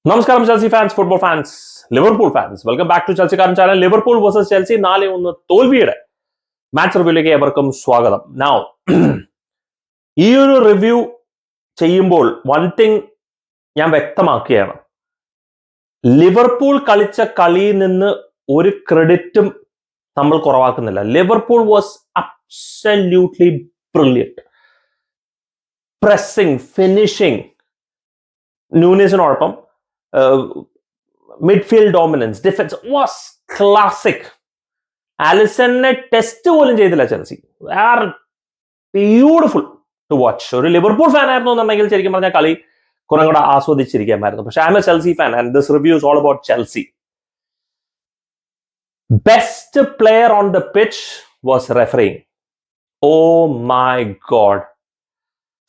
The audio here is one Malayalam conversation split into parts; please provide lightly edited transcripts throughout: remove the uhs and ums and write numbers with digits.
നമസ്കാരം Chelsea fans, football fans, Liverpool fans, welcome back to ചെൽസിക്കാരൻ ചാനൽ. ലിവർപൂൾ വേഴ്സസ് ചെൽസി 4-1 തോൽവിയുടെ മാച്ച് റിവ്യൂയിലേക്ക് ഏവർക്കും സ്വാഗതം. നൗ ഈ ഒരു റിവ്യൂ ചെയ്യുമ്പോൾ വൺ തിങ് ഞാൻ വ്യക്തമാക്കുകയാണ്. ലിവർപൂൾ കളിച്ച കളിയിൽ നിന്ന് ഒരു ക്രെഡിറ്റും നമ്മൾ കുറവാക്കുന്നില്ല. Liverpool was absolutely brilliant. Pressing, finishing, ന്യൂനസിനോടൊപ്പം midfield dominance, defence was classic. ആലിസണിനെ ടെസ്റ്റ് പോലും ചെയ്തില്ല Chelsea. Are beautiful to watch. ഒരു ലിവർപൂൾ ഫാൻ ആയിരുന്നു എന്നുണ്ടെങ്കിൽ ശരിക്കും പറഞ്ഞാൽ കളി കുറെ കൂടെ ആസ്വദിച്ചിരിക്കാമായിരുന്നു. പക്ഷെ I'm a Chelsea fan and this review is all about Chelsea. Best player on the pitch was refereeing. Oh my god.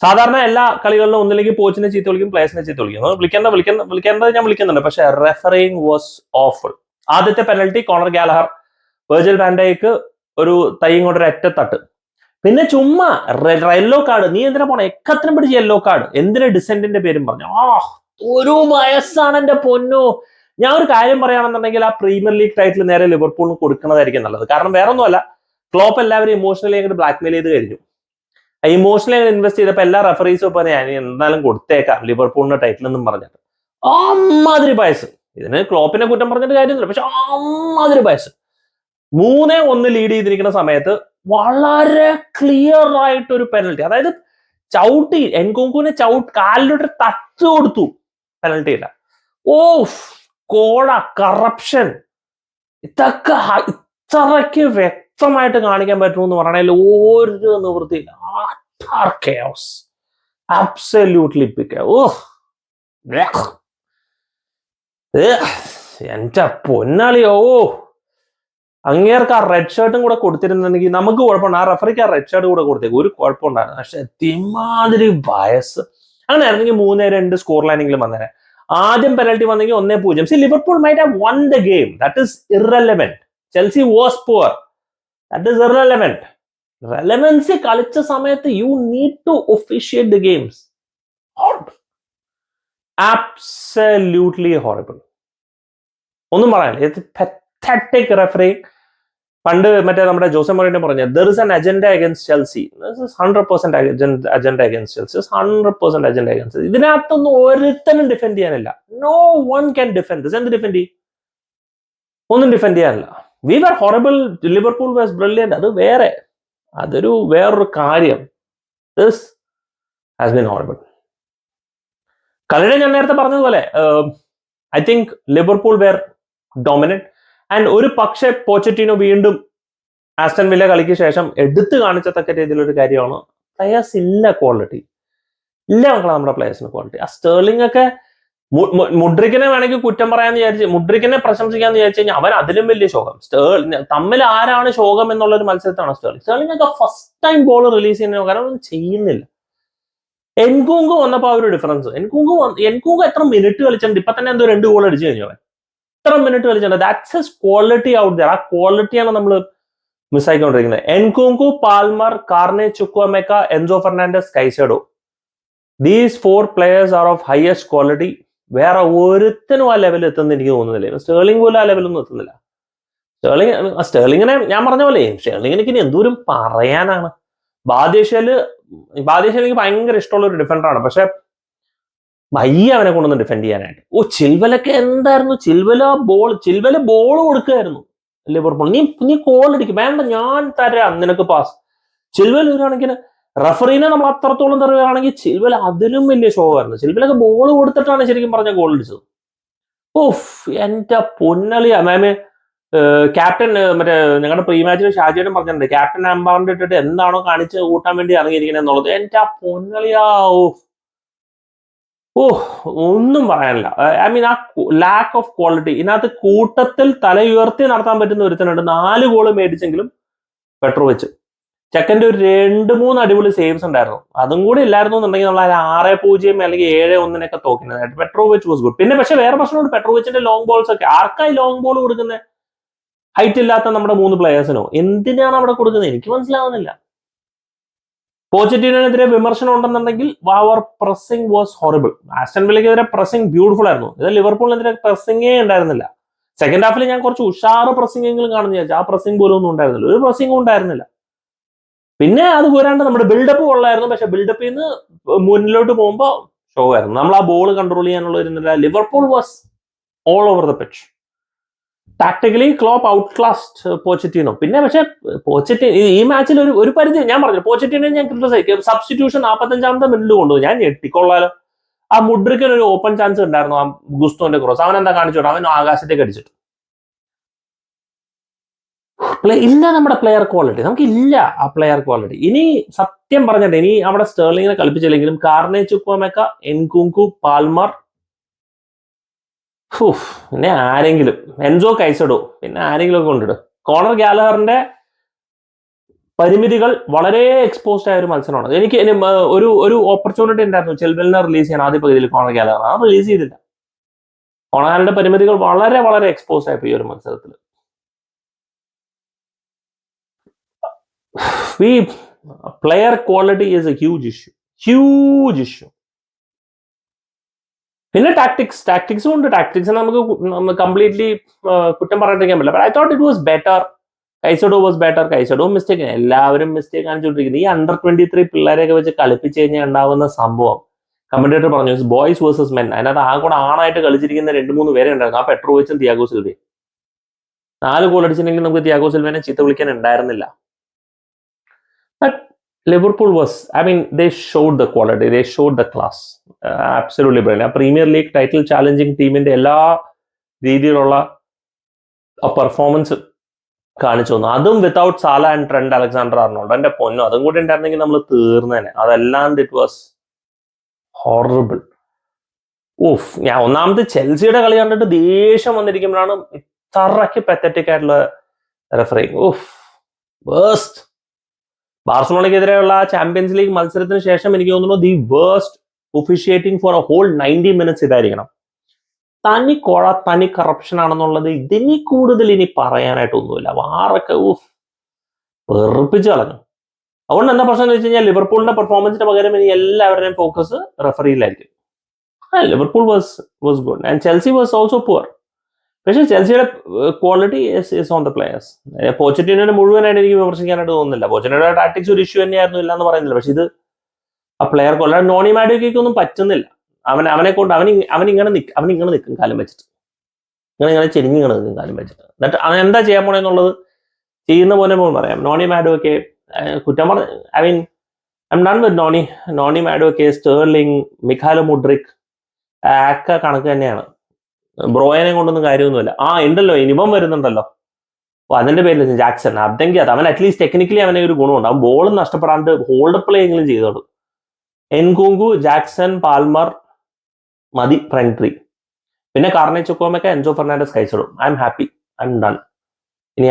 സാധാരണ എല്ലാ കളികളിലും ഒന്നില്ലെങ്കിൽ കോച്ചിനെ ചീത്ത വിളിക്കും, പ്ലേയേഴ്സിനെ ചീത്ത വിളിക്കും. വിളിക്കേണ്ടത് ഞാൻ വിളിക്കുന്നുണ്ട്. പക്ഷെ റെഫറിങ് വാസ് ഓഫുൾ. ആദ്യത്തെ penalty corner Gallagher Virgil van Dijk ഒരു തൈയും കൊണ്ട് ഒരു ഒറ്റത്തട്ട്. പിന്നെ ചുമ്മാ യെല്ലോ കാർഡ്. നീ എന്തിനാ പോണേ? എക്കത്തിനും പിടിച്ച് യെല്ലോ കാർഡ്. എന്തിനാ ഡിസെന്റിന്റെ പേരും പറഞ്ഞു? ഒരു വയസ്സാണ് എന്റെ പൊന്നോ. ഞാൻ ഒരു കാര്യം പറയുകയാണെന്നുണ്ടെങ്കിൽ ആ പ്രീമിയർ ലീഗ് ടൈറ്റിൽ നേരെ ലിവർപൂളിന് കൊടുക്കുന്നതായിരിക്കും നല്ലത്. കാരണം വേറെ ഒന്നുമല്ല, ക്ലോപ്പ് എല്ലാവരും ഇമോഷണലി അങ്ങോട്ട് ബ്ലാക്ക്മെയിൽ ചെയ്ത് കഴിഞ്ഞു. ഇമോഷണലി ഇൻവെസ്റ്റ് ചെയ്തപ്പോൾ എല്ലാ റെഫറീസും ഇപ്പൊ ഞാൻ എന്തായാലും കൊടുത്തേക്കാം ലിവർപൂളിന്റെ ടൈറ്റിൽ എന്നും പറഞ്ഞിട്ട് അമ്മാതിരി ബയസ്. ഇതിന് ക്ലോപ്പിനെ കുറ്റം പറഞ്ഞിട്ട് കാര്യമൊന്നുമില്ല. പക്ഷെ അമ്മാതിരി ബയസ്. 3-1 ലീഡ് ചെയ്തിരിക്കുന്ന സമയത്ത് വളരെ ക്ലിയർ ആയിട്ടൊരു പെനൽറ്റി, അതായത് ചവിട്ടി എൻകുങ്കുവിനെ കാലിലോട്ട് തട്ട് കൊടുത്തു. പെനൽറ്റി ഇല്ല. കോട, കറപ്ഷൻ, ഇതൊക്കെ ഇത്രയ്ക്ക് വ്യക്തമായിട്ട് കാണിക്കാൻ പറ്റുമെന്ന് പറഞ്ഞാൽ ഒരു നിവൃത്തിയില്ല. chaos, absolutely എന്റെ പൊന്നാളിയോ. അങ്ങേർക്ക് ആ റെഡ് ഷർട്ടും കൂടെ കൊടുത്തിരുന്നെങ്കിൽ നമുക്ക് കുഴപ്പമുണ്ട്. ആ റെഫറിക്ക് ആ റെഡ് ഷർട്ട് കൂടെ കൊടുത്തേക്ക് ഒരു കുഴപ്പമുണ്ടായിരുന്നു. പക്ഷെ തിമാതിരി ബയസ്. അങ്ങനെ ആയിരുന്നെങ്കിൽ 3-2 സ്കോർ ലൈനെങ്കിലും വന്നേനെ. ആദ്യം പെനൽറ്റി വന്നെങ്കിൽ 1-0. Liverpool might have won the game. That is irrelevant. Chelsea was poor. That is irrelevant. Relevancy കളിച്ച സമയത്ത് you need to officiate the games. Absolutely horrible. ഒന്നും പറയാനില്ല. It's pathetic refereeing. പണ്ട് മറ്റേ നമ്മുടെ ജോസെ മൊറീനോ പറഞ്ഞ there is an agenda against Chelsea. This is 100% agenda against Chelsea. 100% agenda against Chelsea. ഇതിനകത്തൊന്നും ഒരുത്തനും ഡിഫെൻഡ് ചെയ്യാനില്ല. No one can defend this. എന്ത് ഡിഫെൻഡ് ചെയ്യും? ഒന്നും ഡിഫെൻഡ് ചെയ്യാനില്ല. We were horrible. Liverpool was brilliant. അത് വേറൊരു കാര്യം. This has been horrible. കളിയുടെ ഞാൻ നേരത്തെ പറഞ്ഞതുപോലെ I think Liverpool were dominant. And ഒരു പക്ഷേ പോച്ചറ്റിനോ വീണ്ടും ആസ്റ്റൺ വില്ല കളിക്ക് ശേഷം എടുത്തു കാണിച്ചത്തക്ക രീതിയിലൊരു കാര്യമാണ്, പ്ലെയേഴ്സ് ഇല്ല ക്വാളിറ്റി. ഇല്ല മക്കളെ നമ്മുടെ പ്ലെയേഴ്സിന് ക്വാളിറ്റി. ആ സ്റ്റേർലിംഗ് ഒക്കെ മുഡ്രിക്കിനെ വേണമെങ്കിൽ കുറ്റം പറയാന്ന് വിചാരിച്ച്, മുഡ്രിക്കിനെ പ്രശംസിക്കാന്ന് വിചാരിച്ചു കഴിഞ്ഞാൽ അവൻ അതിലും വലിയ ശോകം. തമ്മിൽ ആരാണ് ശോകം എന്നുള്ള ഒരു മത്സരത്താണ് സ്റ്റേർലിംഗ് ഒക്കെ ഫസ്റ്റ് ടൈം ബോൾ റിലീസ് ചെയ്യുന്ന കാരണം ഒന്നും ചെയ്യുന്നില്ല. എൻകുങ്കു വന്നപ്പോ ആ ഒരു ഡിഫറൻസ്. എൻകുങ്കു എത്ര മിനിറ്റ് കളിച്ചിട്ടുണ്ട്. ഇപ്പൊ തന്നെ എന്തോ 2 ഗോൾ അടിച്ചു കഴിഞ്ഞു. അവൻ എത്ര മിനിറ്റ് കളിച്ചിട്ടുണ്ട്. That's his quality out there. ആ ക്വാളിറ്റിയാണ് നമ്മൾ മിസ്സായിക്കൊണ്ടിരിക്കുന്നത്. Nkunku, Palmer, Carney, Chukwuemeka, Enzo Fernandez, Caicedo, these 4 players are of highest quality. വേറെ ഒരുത്തനും ആ ലെവലിൽ എത്തുന്ന എനിക്ക് തോന്നുന്നില്ല. സ്റ്റേർലിംഗ് പോലും ആ ലെവലൊന്നും എത്തുന്നില്ല. സ്റ്റേർലിങ്ങിനെ ഞാൻ പറഞ്ഞ പോലെ സ്റ്റേർലിങ്ങിന് ഇനി എന്തോരം പറയാനാണ്. ബാദ്യശേല് എനിക്ക് ഭയങ്കര ഇഷ്ടമുള്ള ഒരു ഡിഫൻഡറാണ്. പക്ഷെ വയ്യ അവനെ കൊണ്ടൊന്ന് ഡിഫെൻഡ് ചെയ്യാനായിട്ട്. ചിൽവലൊക്കെ എന്തായിരുന്നു. ചിൽവല ബോൾ കൊടുക്കുകയായിരുന്നു ലിവർപൂൾ. നീ കോൾ അടിക്കും, വേണ്ട ഞാൻ തരാം നിനക്ക് പാസ്. ചിൽവൽ ഒരു കണക്കിന് റഫറീനെ നമ്മൾ അത്രത്തോളം തരുകയാണെങ്കിൽ ചിൽവൽ അതിലും വലിയ ഷോ ആയിരുന്നു. ചിൽവലൊക്കെ ബോൾ കൊടുത്തിട്ടാണ് ശരിക്കും പറഞ്ഞ ഗോൾ അടിച്ചത്. എന്റെ പൊന്നളി. മാമേ ക്യാപ്റ്റൻ മറ്റേ ഞങ്ങളുടെ പ്രീ മാച്ചിൽ ഷാജിയുടെ പറഞ്ഞിട്ടുണ്ട്, ക്യാപ്റ്റൻ അമ്പാറിന്റെ ഇട്ടിട്ട് എന്താണോ കാണിച്ച് കൂട്ടാൻ വേണ്ടി ഇറങ്ങിയിരിക്കുന്നത് എന്നുള്ളത്. എന്റെ പൊന്നളിയാ. ഒന്നും പറയാനില്ല. ഐ മീൻ ആ ലാക്ക് ഓഫ് ക്വാളിറ്റി. ഇതിനകത്ത് കൂട്ടത്തിൽ തല ഉയർത്തി നടത്താൻ പറ്റുന്ന ഒരുത്തനുണ്ട്. 4 ഗോള് മേടിച്ചെങ്കിലും പെട്രോവിച്ച്. ചെക്കൻ്റെ ഒരു 2-3 അടിപൊളി സേവ്സ് ഉണ്ടായിരുന്നു. അതും കൂടി ഇല്ലായിരുന്നു എന്നുണ്ടെങ്കിൽ നമ്മൾ 6-0 അല്ലെങ്കിൽ 7-1 തോക്കുന്നത്. Petrovich was good. പിന്നെ പക്ഷെ വേറെ പ്രശ്നമുണ്ട്. പെട്രോവിച്ചിന്റെ ലോങ് ബോൾസ് ഒക്കെ ആർക്കായി ലോങ് ബോൾ കൊടുക്കുന്നത്? ഹൈറ്റ് ഇല്ലാത്ത നമ്മുടെ 3 പ്ലെയേഴ്സിനോ എന്തിനാണ് അവിടെ കൊടുക്കുന്നത്? എനിക്ക് മനസ്സിലാവുന്നില്ല. പോച്ചറ്റീനോനെതിരെ വിമർശനം ഉണ്ടെന്നുണ്ടെങ്കിൽ അവർ പ്രസിംഗ് വാസ് ഹോറിബിൾ. ആസ്റ്റൺ വില്ലയ്ക്കെതിരെ പ്രസിംഗ് ബ്യൂട്ടിഫുൾ ആയിരുന്നു. ഇത് ലിവർപൂളിനെതിരെ പ്രസിംഗേ ഉണ്ടായിരുന്നില്ല. സെക്കൻഡ് ഹാഫിൽ ഞാൻ കുറച്ച് ഉഷാറ് പ്രസിംഗ് എങ്കിലും കാണുന്നു വിചാരിച്ചു. ആ പ്രസിംഗ് പോലും ഒന്നും ഉണ്ടായിരുന്നില്ല, ഒരു പ്രസിംഗും ഉണ്ടായിരുന്നില്ല. പിന്നെ അത് പോരാണ്ട് നമ്മുടെ ബിൽഡപ്പ് കൊള്ളായിരുന്നു. പക്ഷെ ബിൽഡപ്പിൽ നിന്ന് മുന്നിലോട്ട് പോകുമ്പോൾ ഷോ ആയിരുന്നു. നമ്മൾ ആ ബോൾ കൺട്രോൾ ചെയ്യാനുള്ള ഇരുന്നില്ല. Liverpool was all over the pitch. Tactically Klopp outclassed Pochettino. പിന്നെ പക്ഷെ ഈ മാച്ചിൽ ഒരു പരിധി ഞാൻ പറഞ്ഞു, പോച്ചറ്റീനെ ഞാൻ ക്രിട്ടിസൈസ്. സബ്സ്റ്റിറ്റ്യൂഷൻ 45ാമത്തെ മിനിറ്റ് കൊണ്ടുപോയി. ഞാൻ ഞെട്ടിക്കൊള്ളാലോ. ആ മുഡ്രിക്കിന് ഒരു ഓപ്പൺ ചാൻസ് ഉണ്ടായിരുന്നു, ആ ഗുസ്തോന്റെ ക്രോസ്. അവൻ എന്താ കാണിച്ചോട്ടെ, അവൻ ആകാശത്തേക്ക് അടിച്ചിട്ട്. ഇല്ല നമ്മുടെ പ്ലെയർ ക്വാളിറ്റി, നമുക്കില്ല ആ പ്ലെയർ ക്വാളിറ്റി. ഇനി സത്യം പറഞ്ഞിട്ട് ഇനി അവിടെ സ്റ്റേർലിങ്ങിനെ കളിപ്പിച്ചില്ലെങ്കിലും കാർനെ ചുക്വാമെക്ക, എൻകുങ്കു, പാൽമർ, പിന്നെ ആരെങ്കിലും എൻസോ കൈസഡോ, പിന്നെ ആരെങ്കിലും ഒക്കെ കൊണ്ടിടും. കോണർ ഗാലഹറിന്റെ പരിമിതികൾ വളരെ എക്സ്പോസ്ഡ് ആയ ഒരു മത്സരമാണ്. എനിക്ക് ഒരു ഓപ്പർച്യൂണിറ്റി ഉണ്ടായിരുന്നു ചെൽവെലിനെ റിലീസ് ചെയ്യാൻ ആദ്യ പകുതിയിൽ കോണർ ഗാലഹർ. ആ റിലീസ് ചെയ്തില്ല. കോണർ ഗാലറിന്റെ പരിമിതികൾ വളരെ വളരെ എക്സ്പോസ്ഡ് ആയി ഈ ഒരു മത്സരത്തിൽ. Player quality is A huge issue. പിന്നെ ടാക്ടിക്സും ഉണ്ട്. ടാക്ടിക്സ് നമുക്ക് കംപ്ലീറ്റ്ലി കുറ്റം പറയാണ്ടിരിക്കാൻ പറ്റില്ല. But I thought it was better. Caicedo was better. Caicedo mistake, എല്ലാവരും മിസ്റ്റേക്ക് കാണിച്ചുകൊണ്ടിരിക്കുന്നത്. ഈ അണ്ടർ 23 പിള്ളേരെയൊക്കെ വെച്ച് കളിപ്പിച്ച് കഴിഞ്ഞാൽ ഉണ്ടാവുന്ന സംഭവം കമന്റേറ്റർ പറഞ്ഞു, ബോയ്സ് വേഴ്സസ് മെൻ. അതിനകത്ത് ആ കൂടെ ആണായിട്ട് കളിച്ചിരിക്കുന്ന 2-3 പേരെ ഉണ്ടായിരുന്നു. ആ പെട്രോവിച്ചും തിയാഗോ സിൽവയും. 4 ഗോൾ അടിച്ചിട്ടുണ്ടെങ്കിൽ നമുക്ക് തിയാഗോ സിൽവനെ ചീത്ത വിളിക്കാൻ ഉണ്ടായിരുന്നില്ല. But Liverpool was, they showed the quality, they showed the class. Absolutely brilliant. ആ പ്രീമിയർ ലീഗ് ടൈറ്റിൽ ചാലഞ്ചിങ് ടീമിന്റെ എല്ലാ രീതിയിലുള്ള പെർഫോമൻസ് കാണിച്ചു തന്നു. അതും without Salah and Trent Alexander Arnold. എന്റെ പൊന്നോ, അതും കൂടി ഉണ്ടായിരുന്നെങ്കിൽ നമ്മൾ തീർന്നേനെ. അതല്ലാണ്ട് ഇറ്റ് വാസ് ഹോറബിൾ. ഞാൻ ഒന്നാമത് ചെൽസിയുടെ കളി കണ്ടിട്ട് ദേഷ്യം വന്നിരിക്കുമ്പോഴാണ് ഇത്രയ്ക്ക് പത്തറ്റിക് ആയിട്ടുള്ള റെഫറിങ്. വേസ്റ്റ്. ബാർസലോണയ്ക്കെതിരെയുള്ള ചാമ്പ്യൻസ് ലീഗ് മത്സരത്തിന് ശേഷം എനിക്ക് തോന്നുന്നു the worst officiating for a whole 90 minutes ഇതായിരിക്കണം. തനി കറപ്ഷൻ ആണെന്നുള്ളത് ഇതിനി കൂടുതൽ ഇനി പറയാനായിട്ടൊന്നുമില്ല. വാറൊക്കെ വെറുപ്പിച്ച് കളഞ്ഞു. അതുകൊണ്ട് എന്താ പ്രശ്നം എന്ന് വെച്ച് കഴിഞ്ഞാൽ ലിവർപൂളിന്റെ പെർഫോമൻസിന് പകരം ഇനി എല്ലാവരുടെയും ഫോക്കസ് റെഫറിയിലായിരിക്കും. Liverpool was good and Chelsea was also poor. പക്ഷേ ചെൽസിയുടെ quality is on the players. പോച്ചറ്റീനോനെ മുഴുവനായിട്ട് എനിക്ക് വിമർശിക്കാനായിട്ട് തോന്നുന്നില്ല. പോച്ചറ്റീനോയുടെ ടാക്ടിക്സ് ഒരു ഇഷ്യൂ തന്നെയായിരുന്നു, ഇല്ല എന്ന് പറയുന്നില്ല. പക്ഷെ ഇത് ആ പ്ലെയർ ക്വാളിറ്റി. നോണി മാഡ്യൂക്കൊന്നും പറ്റുന്നില്ല. അവനെ കൊണ്ട് അവൻ ഇങ്ങനെ നിൽക്കും കാലം വെച്ചിട്ട്, ഇങ്ങനെ ചെരിഞ്ഞിങ്ങനെ നിൽക്കും കാലം വെച്ചിട്ട്. എന്നിട്ട് അവൻ എന്താ ചെയ്യാൻ പോണെന്നുള്ളത് ചെയ്യുന്ന പോലെ പറയാം. നോണി മാഡ്യൂക്കെ കുറ്റം പറഞ്ഞ I'm done with Noni Madueke, Sterling, Mykhailo Mudryk ഒക്കെ കണക്ക് തന്നെയാണ്. ബ്രോയനെ കൊണ്ടൊന്നും കാര്യമൊന്നുമില്ല. ഉണ്ടല്ലോ ഇനിവം വരുന്നുണ്ടല്ലോ, അതിന്റെ പേരിൽ ജാക്സൺ. അതെങ്കിൽ അവൻ അറ്റ്ലീസ്റ്റ് ടെക്നിക്കലി അവനെ ഒരു ഗുണമുണ്ട്. അവൻ ബോളും നഷ്ടപ്പെടാണ്ട് ഹോൾഡ് പ്ലേ എങ്കിലും ചെയ്തോളൂ. എൻകുങ്കു, ജാക്സൺ, പാൽമർ മതി ഫ്രണ്ട് ത്രീ. പിന്നെ കാർനെ ചുക്കോമൊക്കെ, Enzo Fernandez, Caicedo. I'm happy, I'm done. ഇനി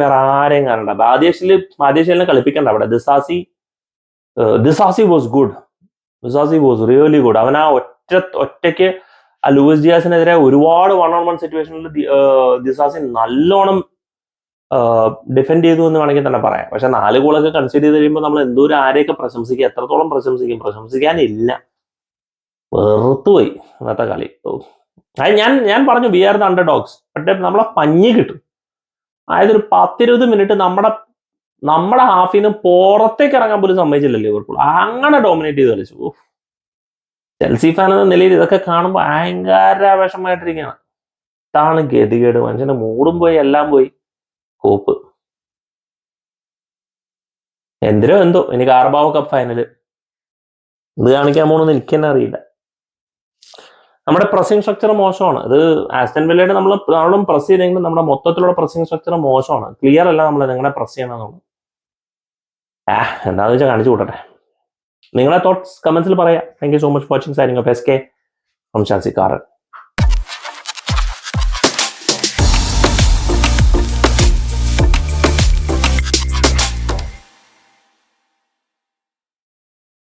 വേറെ ആരെയും കാണണ്ട. ബാദേശിലിനെ കളിപ്പിക്കണ്ട അവിടെ. Disasi was good. Disasi was really good. അവൻ ആ ഒറ്റയ്ക്ക് ആ ലൂയിസ് ഡിയാസിനെതിരെ ഒരുപാട് 1-on-1 സിറ്റുവേഷനിൽ ദിസാസി നല്ലോണം ഡിഫെൻഡ് ചെയ്തു എന്ന് വേണമെങ്കിൽ തന്നെ പറയാം. പക്ഷെ 4 ഗോളൊക്കെ കൺസിഡർ ചെയ്ത് കഴിയുമ്പോൾ നമ്മൾ എന്തോരം ആരെയൊക്കെ പ്രശംസിക്കുക, എത്രത്തോളം പ്രശംസിക്കാനില്ല. വെറുത്തുപോയി ഇന്നത്തെ കളി. അത് ഞാൻ പറഞ്ഞു we are the underdogs. പക്ഷേ നമ്മളെ പഞ്ഞി കിട്ടും. അതായത് ഒരു 10-20 മിനിറ്റ് നമ്മുടെ ഹാഫിൽ നിന്ന് പുറത്തേക്ക് ഇറങ്ങാൻ പോലും സമ്മതിച്ചില്ല ലിവർപൂൾ. അങ്ങനെ ഡോമിനേറ്റ് ചെയ്ത് കളിച്ചു. ചെൽസി ഫാൻ എന്ന നിലയിൽ ഇതൊക്കെ കാണുമ്പോൾ ഭയങ്കര വിഷമമായിട്ടിരിക്കുകയാണ്. ഇതാണ് ഗതികേട്. മനുഷ്യന്റെ മൂടും പോയി, എല്ലാം പോയി, കോപ്പ്. എന്തോ ഇനി കാർബാവോ കപ്പ് ഫൈനല് ഇത് കാണിക്കാൻ പോണെന്ന് എനിക്ക് തന്നെ അറിയില്ല. നമ്മുടെ പ്രസിംഗ് സ്ട്രക്ചർ മോശമാണ്. ഇത് ആസ്റ്റൺ വില്ലയുടെ നമ്മളും പ്രസ് ചെയ്തെങ്കിലും നമ്മുടെ മൊത്തത്തിലുള്ള പ്രസിംഗ് സ്ട്രക്ചർ മോശമാണ്. ക്ലിയർ അല്ല നമ്മൾ എങ്ങനെ പ്രസ് ചെയ്യണമെന്നുള്ളത്. എന്താണെന്ന് വെച്ചാൽ കാണിച്ചു കൂട്ടട്ടെ. നിങ്ങളെ തോട്ട്സ് കമന്റ്സിൽ പറയാം. Thank you so much for watching. Signing off SK from ചാൽസിക്കാരൻ.